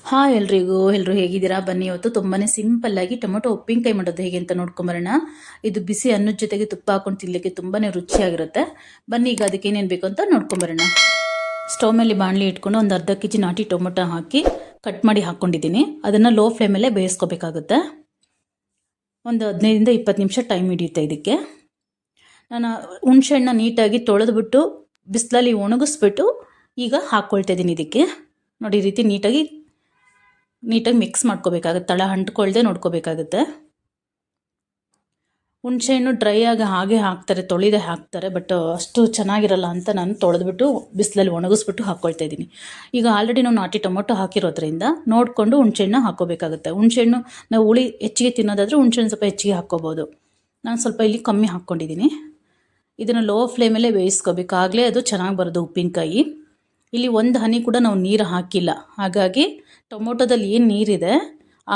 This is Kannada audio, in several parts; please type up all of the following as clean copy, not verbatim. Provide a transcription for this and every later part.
ಹಾಯ್ ಎಲ್ಲರೂ ಹೇಗಿದ್ದೀರಾ? ಬನ್ನಿ, ಇವತ್ತು ತುಂಬಾನೇ ಸಿಂಪಲ್ ಆಗಿ ಟೊಮೊಟೊ ಉಪ್ಪಿನಕಾಯಿ ಮಾಡೋದು ಹೇಗೆ ಅಂತ ನೋಡ್ಕೊಂಬರೋಣ. ಇದು ಬಿಸಿ ಅನ್ನದ ಜೊತೆಗೆ ತುಪ್ಪ ಹಾಕೊಂಡು ತಿನ್ನಲಿಕ್ಕೆ ತುಂಬಾನೇ ರುಚಿಯಾಗಿರುತ್ತೆ. ಬನ್ನಿ, ಈಗ ಅದಕ್ಕೆ ಏನೇನು ಬೇಕು ಅಂತ ನೋಡ್ಕೊಂಬರೋಣ. ಸ್ಟವ್ ಮೇಲೆ ಬಾಣಲಿ ಇಟ್ಕೊಂಡು ಒಂದು ಅರ್ಧ ಕೆಜಿ ನಾಟಿ ಟೊಮೊಟೊ ಹಾಕಿ ಕಟ್ ಮಾಡಿ ಹಾಕ್ಕೊಂಡಿದ್ದೀನಿ. ಅದನ್ನು ಲೋ ಫ್ಲೇಮಲ್ಲೇ ಬೇಯಿಸ್ಕೋಬೇಕಾಗುತ್ತೆ. ಒಂದು 15 ರಿಂದ 20 ನಿಮಿಷ ಟೈಮ್ ಹಿಡಿಯುತ್ತೆ ಇದಕ್ಕೆ. ನಾನು ಹುಣಸೆಹಣ್ಣ ನೀಟಾಗಿ ತೊಳೆದ್ಬಿಟ್ಟು ಬಿಸಿಲಲ್ಲಿ ಒಣಗಿಸ್ಬಿಟ್ಟು ಈಗ ಹಾಕ್ಕೊಳ್ತಾ ಇದ್ದೀನಿ ಇದಕ್ಕೆ. ನೋಡಿ, ಈ ರೀತಿ ನೀಟಾಗಿ ಮಿಕ್ಸ್ ಮಾಡ್ಕೋಬೇಕಾಗುತ್ತೆ. ತಳ ಅಂಟ್ಕೊಳ್ದೆ ನೋಡ್ಕೋಬೇಕಾಗುತ್ತೆ. ಹುಣಸೆಹಣ್ಣು ಡ್ರೈ ಆಗಿ ಹಾಗೆ ಹಾಕ್ತಾರೆ, ತೊಳೆದೇ ಹಾಕ್ತಾರೆ, ಬಟ್ ಅಷ್ಟು ಚೆನ್ನಾಗಿರಲ್ಲ ಅಂತ ನಾನು ತೊಳೆದ್ಬಿಟ್ಟು ಬಿಸಿಲಲ್ಲಿ ಒಣಗಿಸ್ಬಿಟ್ಟು ಹಾಕ್ಕೊಳ್ತಾ ಇದ್ದೀನಿ. ಈಗ ಆಲ್ರೆಡಿ ನಾವು ನಾಟಿ ಟೊಮೊಟೊ ಹಾಕಿರೋದ್ರಿಂದ ನೋಡಿಕೊಂಡು ಹುಣಸೆಹಣ್ಣು ಹಾಕ್ಕೋಬೇಕಾಗುತ್ತೆ. ಹುಣಸೆಹಣ್ಣು ನಾವು ಹುಳಿ ಹೆಚ್ಚಿಗೆ ತಿನ್ನೋದಾದರೆ ಹುಣಸೆಹಣ್ಣು ಸ್ವಲ್ಪ ಹೆಚ್ಚಿಗೆ ಹಾಕ್ಕೋಬೋದು. ನಾನು ಸ್ವಲ್ಪ ಇಲ್ಲಿ ಕಮ್ಮಿ ಹಾಕ್ಕೊಂಡಿದ್ದೀನಿ. ಇದನ್ನು ಲೋ ಫ್ಲೇಮಲ್ಲೇ ಬೇಯಿಸ್ಕೋಬೇಕು, ಆಗಲೇ ಅದು ಚೆನ್ನಾಗಿ ಬರೋದು ಉಪ್ಪಿನಕಾಯಿ. ಇಲ್ಲಿ ಒಂದು ಹನಿ ಕೂಡ ನಾವು ನೀರು ಹಾಕಿಲ್ಲ, ಹಾಗಾಗಿ ಟೊಮೊಟೊದಲ್ಲಿ ಏನು ನೀರಿದೆ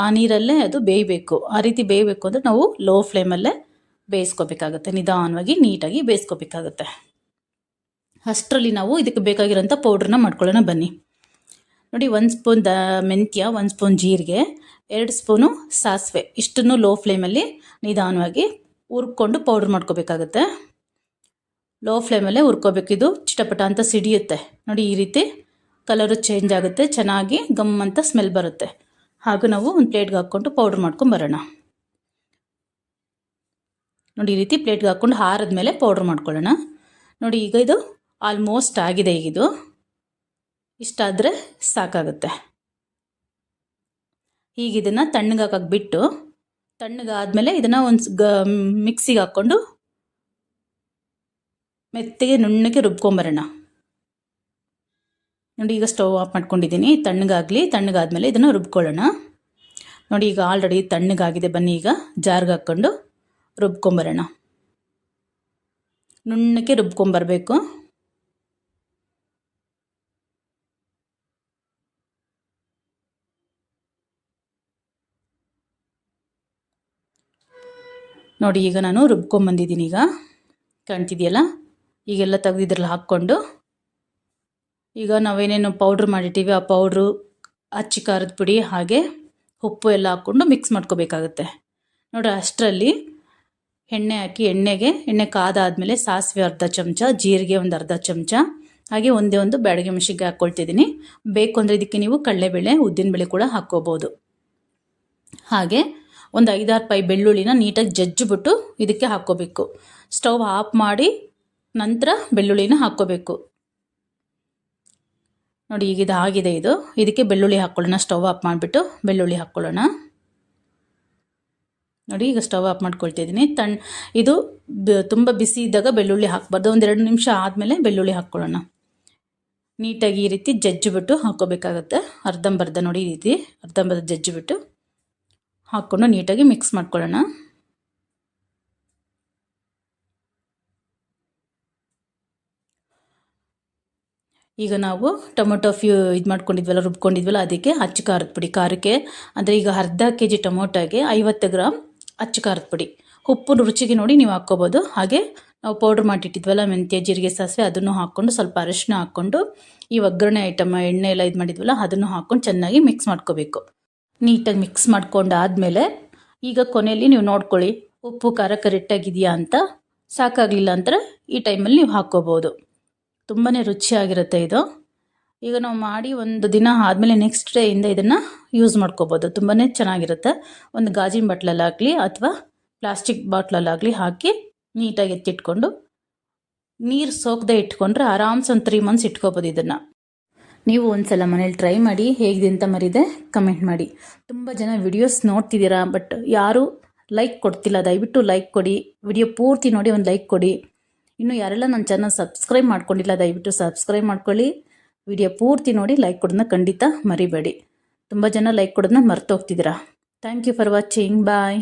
ಆ ನೀರಲ್ಲೇ ಅದು ಬೇಯಬೇಕು. ಆ ರೀತಿ ಬೇಯಬೇಕು ಅಂದರೆ ನಾವು ಲೋ ಫ್ಲೇಮಲ್ಲೇ ಬೇಯಿಸ್ಕೋಬೇಕಾಗುತ್ತೆ, ನಿಧಾನವಾಗಿ ನೀಟಾಗಿ ಬೇಯಿಸ್ಕೋಬೇಕಾಗುತ್ತೆ. ಅಷ್ಟರಲ್ಲಿ ನಾವು ಇದಕ್ಕೆ ಬೇಕಾಗಿರೋಂಥ ಪೌಡ್ರನ್ನ ಮಾಡ್ಕೊಳ್ಳೋಣ ಬನ್ನಿ. ನೋಡಿ, 1 ಸ್ಪೂನ್ ಮೆಂತ್ಯ, 1 ಸ್ಪೂನ್ ಜೀರಿಗೆ, 2 ಸ್ಪೂನು ಸಾಸಿವೆ, ಇಷ್ಟನ್ನು ಲೋ ಫ್ಲೇಮಲ್ಲಿ ನಿಧಾನವಾಗಿ ಹುರ್ಕೊಂಡು ಪೌಡ್ರ್ ಮಾಡ್ಕೋಬೇಕಾಗುತ್ತೆ. ಲೋ ಫ್ಲೇಮಲ್ಲೇ ಹುರ್ಕೋಬೇಕು. ಇದು ಚಿಟಪಟ ಅಂತ ಸಿಡಿಯುತ್ತೆ ನೋಡಿ, ಈ ರೀತಿ ಕಲರು ಚೇಂಜ್ ಆಗುತ್ತೆ, ಚೆನ್ನಾಗಿ ಗಮ್ ಅಂತ ಸ್ಮೆಲ್ ಬರುತ್ತೆ. ಹಾಗೂ ನಾವು ಒಂದು ಪ್ಲೇಟ್ಗೆ ಹಾಕ್ಕೊಂಡು ಪೌಡ್ರ್ ಮಾಡ್ಕೊಂಡು ಬರೋಣ. ನೋಡಿ, ಈ ರೀತಿ ಪ್ಲೇಟ್ಗೆ ಹಾಕ್ಕೊಂಡು ಆರಿದ್ಮೇಲೆ ಪೌಡ್ರ್ ಮಾಡ್ಕೊಳ್ಳೋಣ. ನೋಡಿ, ಈಗ ಇದು ಆಲ್ಮೋಸ್ಟ್ ಆಗಿದೆ. ಈಗ ಇದು ಇಷ್ಟಾದರೆ ಸಾಕಾಗುತ್ತೆ. ಈಗ ಇದನ್ನು ತಣ್ಣಗೆ ಹಾಕಕ್ಕೆ ಬಿಟ್ಟು, ತಣ್ಣಗಾದಮೇಲೆ ಇದನ್ನು ಒಂದು ಮಿಕ್ಸಿಗೆ ಹಾಕ್ಕೊಂಡು ಮೆತ್ತಗೆ ನುಣ್ಣಗೆ ರುಬ್ಕೊಂಬರೋಣ. ನೋಡಿ, ಈಗ ಸ್ಟವ್ ಆಫ್ ಮಾಡ್ಕೊಂಡಿದ್ದೀನಿ. ತಣ್ಣಗಾದ್ಮೇಲೆ ಇದನ್ನು ರುಬ್ಕೊಳ್ಳೋಣ. ನೋಡಿ, ಈಗ ಆಲ್ರೆಡಿ ತಣ್ಣಗಾಗಿದೆ. ಬನ್ನಿ, ಈಗ ಜಾರ್ಗೆ ಹಾಕ್ಕೊಂಡು ರುಬ್ಕೊಂಬರೋಣ. ನುಣ್ಣಗೆ ರುಬ್ಕೊಂಬರಬೇಕು. ನೋಡಿ, ಈಗ ನಾನು ರುಬ್ಕೊಂಬಂದಿದ್ದೀನಿ. ಈಗ ಕಾಣ್ತಿದೆಯಲ್ಲ, ಈಗೆಲ್ಲ ತೆಗೆದಿದ್ರಲ್ಲಿ ಹಾಕ್ಕೊಂಡು ಈಗ ನಾವೇನೇನು ಪೌಡ್ರ್ ಮಾಡಿರ್ತೀವಿ ಆ ಪೌಡ್ರು, ಅಚ್ಚಿ ಖಾರದ ಪುಡಿ ಹಾಗೆ ಉಪ್ಪು ಎಲ್ಲ ಹಾಕ್ಕೊಂಡು ಮಿಕ್ಸ್ ಮಾಡ್ಕೋಬೇಕಾಗುತ್ತೆ. ನೋಡಿ, ಅಷ್ಟರಲ್ಲಿ ಎಣ್ಣೆ ಹಾಕಿ ಎಣ್ಣೆ ಕಾದಾದಮೇಲೆ ಸಾಸಿವೆ ಅರ್ಧ ಚಮಚ, ಜೀರಿಗೆ ಒಂದು ಅರ್ಧ ಚಮಚ, ಹಾಗೆ ಒಂದು ಬ್ಯಾಡಗಿ ಮೆಣಸಿನ್ಕಾಯಿ ಹಾಕ್ಕೊಳ್ತಿದ್ದೀನಿ. ಬೇಕು ಅಂದರೆ ಇದಕ್ಕೆ ನೀವು ಕಡಲೆಬೇಳೆ, ಉದ್ದಿನಬೇಳೆ ಕೂಡ ಹಾಕ್ಕೋಬೋದು. ಹಾಗೆ ಒಂದು 5-6 ಪೈ ಬೆಳ್ಳುಳ್ಳಿನ ನೀಟಾಗಿ ಜಜ್ಜಿಬಿಟ್ಟು ಇದಕ್ಕೆ ಹಾಕ್ಕೋಬೇಕು. ಸ್ಟವ್ ಆಫ್ ಮಾಡಿ ನಂತರ ಬೆಳ್ಳುಳ್ಳಿನ ಹಾಕ್ಕೋಬೇಕು. ನೋಡಿ, ಈಗ ಇದು ಆಗಿದೆ. ಇದಕ್ಕೆ ಬೆಳ್ಳುಳ್ಳಿ ಹಾಕ್ಕೊಳ್ಳೋಣ. ಸ್ಟವ್ ಆಫ್ ಮಾಡಿಬಿಟ್ಟು ಬೆಳ್ಳುಳ್ಳಿ ಹಾಕ್ಕೊಳ್ಳೋಣ. ನೋಡಿ, ಈಗ ಸ್ಟವ್ ಆಫ್ ಮಾಡ್ಕೊಳ್ತಿದ್ದೀನಿ. ಇದು ತುಂಬ ಬಿಸಿ ಇದ್ದಾಗ ಬೆಳ್ಳುಳ್ಳಿ ಹಾಕ್ಬಾರ್ದು. 1-2 ನಿಮಿಷ ಆದಮೇಲೆ ಬೆಳ್ಳುಳ್ಳಿ ಹಾಕ್ಕೊಳ್ಳೋಣ. ನೀಟಾಗಿ ಈ ರೀತಿ ಜಜ್ಜಿಬಿಟ್ಟು ಹಾಕ್ಕೋಬೇಕಾಗತ್ತೆ. ಅರ್ಧಂಬರ್ಧ ನೋಡಿ, ಈ ರೀತಿ ಅರ್ಧಂಬರ್ಧ ಜಜ್ಜಿಬಿಟ್ಟು ಹಾಕ್ಕೊಂಡು ನೀಟಾಗಿ ಮಿಕ್ಸ್ ಮಾಡ್ಕೊಳ್ಳೋಣ. ಈಗ ನಾವು ಟೊಮೊಟೊ ರುಬ್ಕೊಂಡಿದ್ವಲ್ಲ ಅದಕ್ಕೆ ಅಚ್ಚ ಖಾರದ ಪುಡಿ, ಖಾರಕ್ಕೆ ಅಂದರೆ ಈಗ ಅರ್ಧ ಕೆಜಿ ಟೊಮೊಟೊಗೆ 50 ಗ್ರಾಮ್ ಅಚ್ಚ ಖಾರದ ಪುಡಿ, ಉಪ್ಪು ರುಚಿಗೆ ನೋಡಿ ನೀವು ಹಾಕ್ಕೋಬೋದು. ಹಾಗೆ ನಾವು ಪೌಡ್ರ್ ಮಾಡಿಟ್ಟಿದ್ವಲ್ಲ ಮೆಂತ್ಯ, ಜೀರಿಗೆ, ಸಾಸಿವೆ, ಅದನ್ನು ಹಾಕ್ಕೊಂಡು ಸ್ವಲ್ಪ ಅರಿಶಿನ ಹಾಕ್ಕೊಂಡು ಈ ಒಗ್ಗರಣೆ ಐಟಮ್ ಎಣ್ಣೆ ಎಲ್ಲ ಮಾಡಿದ್ವಲ್ಲ ಅದನ್ನು ಹಾಕ್ಕೊಂಡು ಚೆನ್ನಾಗಿ ಮಿಕ್ಸ್ ಮಾಡ್ಕೋಬೇಕು. ನೀಟಾಗಿ ಮಿಕ್ಸ್ ಮಾಡ್ಕೊಂಡಾದಮೇಲೆ ಈಗ ಕೊನೆಯಲ್ಲಿ ನೀವು ನೋಡ್ಕೊಳ್ಳಿ, ಉಪ್ಪು ಖಾರ ಕರೆಕ್ಟಾಗಿದೆಯಾ ಅಂತ. ಸಾಕಾಗಲಿಲ್ಲ ಅಂದರೆ ಈ ಟೈಮಲ್ಲಿ ನೀವು ಹಾಕ್ಕೋಬೋದು. ತುಂಬಾ ರುಚಿಯಾಗಿರುತ್ತೆ ಇದು. ಈಗ ನಾವು ಮಾಡಿ ಒಂದು ದಿನ ಆದಮೇಲೆ ನೆಕ್ಸ್ಟ್ ಡೇಯಿಂದ ಇದನ್ನು ಯೂಸ್ ಮಾಡ್ಕೋಬೋದು. ತುಂಬಾ ಚೆನ್ನಾಗಿರುತ್ತೆ. ಒಂದು ಗಾಜಿನ ಬಾಟ್ಲಲ್ಲಾಗಲಿ ಅಥವಾ ಪ್ಲಾಸ್ಟಿಕ್ ಬಾಟ್ಲಲ್ಲಾಗಲಿ ಹಾಕಿ ನೀಟಾಗಿ ಎತ್ತಿಟ್ಕೊಂಡು ನೀರು ಸೋಕದೆ ಇಟ್ಕೊಂಡ್ರೆ ಆರಾಮ್ಸೆ ಒಂದು 3 ಮಂತ್ಸ್ ಇಟ್ಕೋಬೋದು. ಇದನ್ನು ನೀವು ಒಂದ್ಸಲ ಮನೇಲಿ ಟ್ರೈ ಮಾಡಿ, ಹೇಗಿದೆ ಅಂತ ಮರಿದೆ ಕಮೆಂಟ್ ಮಾಡಿ. ತುಂಬ ಜನ ವಿಡಿಯೋಸ್ ನೋಡ್ತಿದ್ದೀರಾ, ಬಟ್ ಯಾರೂ ಲೈಕ್ ಕೊಡ್ತಿಲ್ಲ. ದಯವಿಟ್ಟು ಲೈಕ್ ಕೊಡಿ, ವಿಡಿಯೋ ಪೂರ್ತಿ ನೋಡಿ ಒಂದು ಲೈಕ್ ಕೊಡಿ. ಇನ್ನು ಯಾರೆಲ್ಲ ನನ್ನ ಚಾನಲ್ ಸಬ್ಸ್ಕ್ರೈಬ್ ಮಾಡ್ಕೊಂಡಿಲ್ಲ ದಯವಿಟ್ಟು ಸಬ್ಸ್ಕ್ರೈಬ್ ಮಾಡ್ಕೊಳ್ಳಿ. ವಿಡಿಯೋ ಪೂರ್ತಿ ನೋಡಿ ಲೈಕ್ ಕೊಡೋದನ್ನ ಖಂಡಿತ ಮರಿಬೇಡಿ. ತುಂಬ ಜನ ಲೈಕ್ ಕೊಡೋದನ್ನ ಮರ್ತೋಗ್ತಿದ್ದೀರಾ. Thank you for watching. Bye.